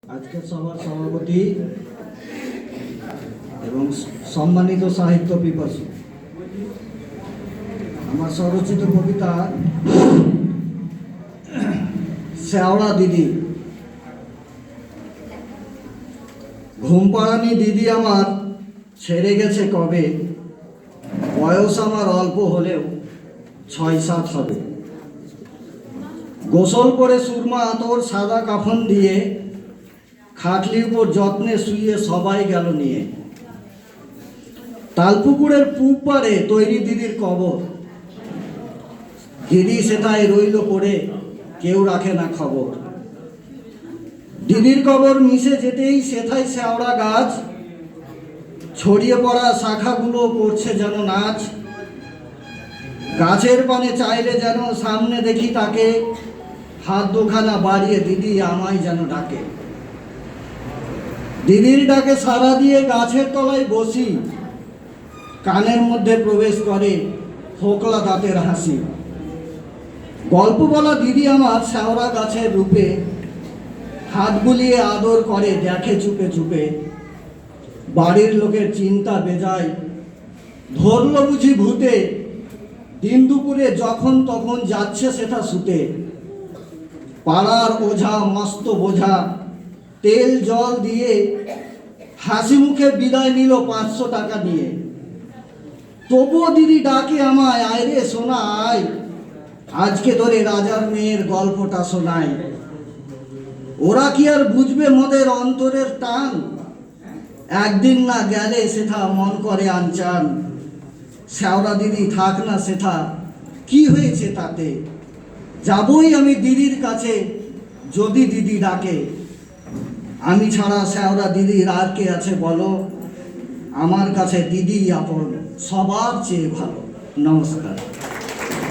আজকের সভার সভাপতি এবং সম্মানিত সাহিত্য পিপাসু, আমার স্বরচিত কবিতা শ্যাওড়া দিদি। ঘুম পাড়ানি দিদি আমার ছেড়ে গেছে কবে, বয়স আমার অল্প হলেও ৬-৭ হবে। গোসল করে সুরমা আতর সাদা কাফন দিয়ে খাটলির উপর যত্নে শুয়ে সবাই গেল নিয়ে। তালপুকুরের পূব পারে তৈরি দিদির কবর, দিদি সেটাই রইল পড়ে, কেউ রাখে না খবর। দিদির কবর মিশে যেতেই সেথায় শ্যাওড়া গাছ, ছড়িয়ে পড়া শাখাগুলো করছে যেন নাচ। গাছের পানে চাইলে যেন সামনে দেখি তাকে, হাত দুখানা বাড়িয়ে দিদি আমায় যেন ডাকে। দিদির ডাকে সাড়া দিয়ে গাছের তলায় বসি, কানের মধ্যে প্রবেশ করে ফোকলা দাঁতের হাসি। গল্প বলা দিদি আমার শ্যাওড়া গাছের রূপে, হাত বুলিয়ে আদর করে দেখে চুপে চুপে। বাড়ির লোকের চিন্তা বেজায়, ধরল বুঝি ভূতে, দিন দুপুরে যখন তখন যাচ্ছে সেটা শুতে। পাড়ার ওঝা মস্ত বোঝা তেল জল দিয়ে হাসি মুখে বিদায় নিল ৫০০ টাকা নিয়ে। তবুও দিদি ডাকে আমায়, আয় রে সোনা আয়, আজকে ধরে রাজার মেয়ের গল্পটা শোনাই। ওরা কি আর বুঝবে মোদের অন্তরের টান, একদিন না গেলে সেটা মন করে আনচান। শ্যাওড়া দিদি থাক না সেটা, কি হয়েছে তাতে, যাবই আমি দিদির কাছে যদি দিদি ডাকে। আমি ছাড়া শ্যাওড়া দিদির আর কে আছে বলো, আমার কাছে দিদি আপন সবার চেয়ে ভালো। নমস্কার।